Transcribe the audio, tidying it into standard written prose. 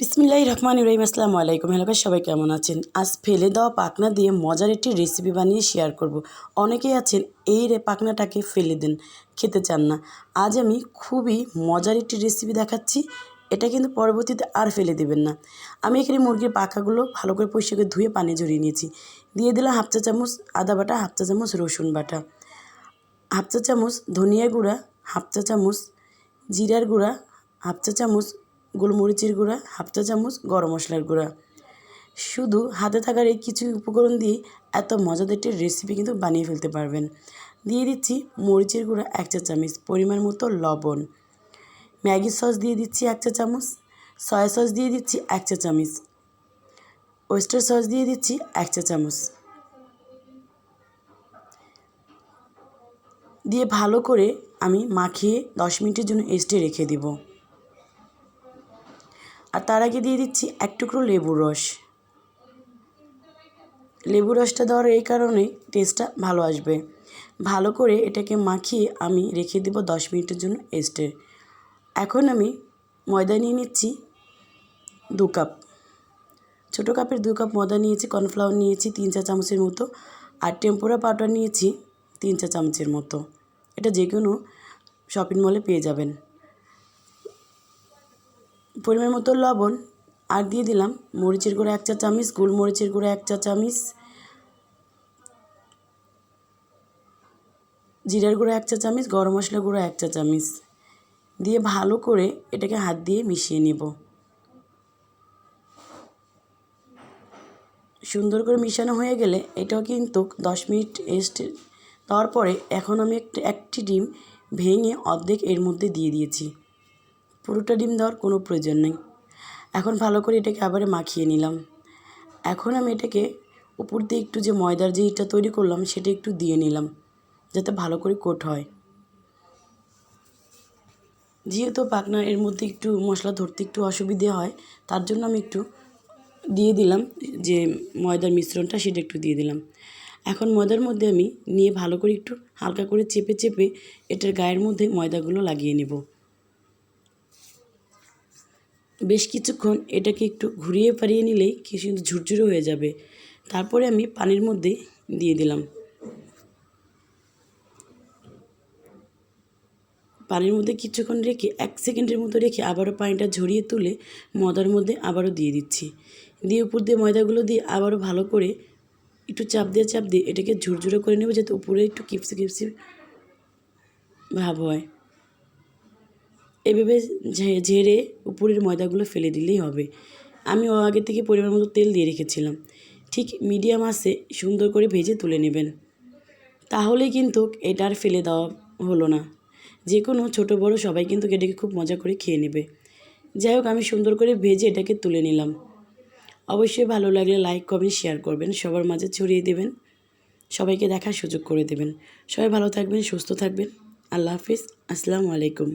বিসমিল্লাহির রহমানির রহিম। আসসালামু আলাইকুম। হ্যালো গাইস, সবাই কেমন আছেন? আজ ফেলে দেওয়া পাখনা দিয়ে মজার একটি রেসিপি বানিয়ে শেয়ার করব। অনেকেই আছেন এই পাখনাটাকে ফেলে দেন, খেতে চান না। আজ আমি খুবই মজার একটি রেসিপি দেখাচ্ছি। এটা কিন্তু পরবর্তীতে আর ফেলে দেবেন না। আমি এখানে মুরগির পাখাগুলো ভালো করে পরিষ্কার করে ধুয়ে পানি ঝরিয়ে নিয়েছি। দিয়ে দিলাম হাফ চা চামচ আদা বাটা, হাফ চা চামচ রসুন বাটা, হাফ চা চামচ ধনিয়া গুঁড়া, হাফ চা চামচ জিরার গুঁড়া, হাফ চা চামচ গোলমরিচের গুঁড়া, হাফ চা চামচ গরম মশলার গুঁড়া। শুধু হাতে থাকার এই কিছু উপকরণ দিয়ে এত মজাদার একটি রেসিপি কিন্তু বানিয়ে ফেলতে পারবেন। দিয়ে দিচ্ছি মরিচের গুঁড়া 1 চা চামচ, পরিমাণ মতো লবণ, ম্যাগি সস দিয়ে দিচ্ছি 1 চা চামচ, সয়া সস দিয়ে দিচ্ছি 1 চা চামচ, ওয়েস্টার সস দিয়ে দিচ্ছি 1 চা চামচ। দিয়ে ভালো করে আমি মাখিয়ে 10 মিনিটের জন্য রেস্টে রেখে দিব। আর তার আগে দিয়ে দিচ্ছি 1 টুকরো লেবুর রস। লেবুর রসটা দেওয়ার এই কারণে টেস্টটা ভালো আসবে। ভালো করে এটাকে মাখিয়ে আমি রেখে দেব 10 মিনিটের জন্য রেস্টে। এখন আমি ময়দা নিয়ে নিচ্ছি 2 কাপ। ছোটো কাপের 2 কাপ ময়দা নিয়েছি। কর্নফ্লাওয়ার নিয়েছি 3 চা চামচের মতো। আর টেম্পুরা পাউডার নিয়েছি 3 চা চামচের মতো। এটা যে কোনো শপিং মলে পেয়ে যাবেন। পরিমাণ মতো লবণ, আর দিয়ে দিলাম মরিচের গুঁড়া 1 চা চামচ, গোলমরিচের গুঁড়া 1 চা চামচ, জিরার গুঁড়া 1 চা চামচ, গরম মশলা গুঁড়া 1 চা চামচ। দিয়ে ভালো করে এটাকে হাত দিয়ে মিশিয়ে নেব। সুন্দর করে মিশানো হয়ে গেলে এটাও কিন্তু 10 মিনিট রেস্ট দেওয়ার পরে এখন আমি একটি ডিম ভেঙে অর্ধেক এর মধ্যে দিয়ে দিয়েছি। পুরোটা ডিম দেওয়ার কোনো প্রয়োজন নেই। এখন ভালো করে এটাকে আবার মাখিয়ে নিলাম। এখন আমি এটাকে উপর দিয়ে একটু যে ময়দার যে ইটা তৈরি করলাম সেটা একটু দিয়ে নিলাম, যাতে ভালো করে কোট হয়। যেহেতু পাখনা এর মধ্যে একটু মশলা ধরতে একটু অসুবিধে হয়, তার জন্য আমি একটু দিয়ে দিলাম যে ময়দার মিশ্রণটা সেটা একটু দিয়ে দিলাম। এখন ময়দার মধ্যে আমি নিয়ে ভালো করে একটু হালকা করে চেপে চেপে এটার গায়ের মধ্যে ময়দাগুলো লাগিয়ে নেব। বেশ কিছুক্ষণ এটাকে একটু ঘুরিয়ে পারিয়ে নিলেই কি সুন্দর ঝুরঝুরে হয়ে যাবে। তারপরে আমি পানির মধ্যে দিয়ে দিলাম। পানির মধ্যে কিছুক্ষণ রেখে 1 সেকেন্ডের মতো রেখে আবারও পানিটা ঝরিয়ে তুলে ময়দার মধ্যে আবারও দিয়ে দিচ্ছি। দিয়ে উপর দিয়ে ময়দাগুলো দিয়ে আবারও ভালো করে একটু চাপ দিয়ে এটাকে ঝুরঝুরে করে নেব, যাতে উপরে একটু কিপসি ভাব হয়। এভাবে ঝেড়ে উপরের ময়দাগুলো ফেলে দিলেই হবে। আমি আগে থেকে পরিমাণ মতো তেল দিয়ে রেখেছিলাম। ঠিক মিডিয়াম আঁচে সুন্দর করে ভেজে তুলে নেবেন, তাহলেই কিন্তু এটা আর ফেলে দেওয়া হলো না। যে কোনো ছোটো বড়ো সবাই কিন্তু এটাকে খুব মজা করে খেয়ে নেবে। যাই হোক, আমি সুন্দর করে ভেজে এটাকে তুলে নিলাম। অবশ্যই ভালো লাগলে লাইক কমেন্ট শেয়ার করবেন, সবার মাঝে ছড়িয়ে দেবেন, সবাইকে দেখার সুযোগ করে দেবেন। সবাই ভালো থাকবেন, সুস্থ থাকবেন। আল্লাহ হাফিজ। আসসালামু আলাইকুম।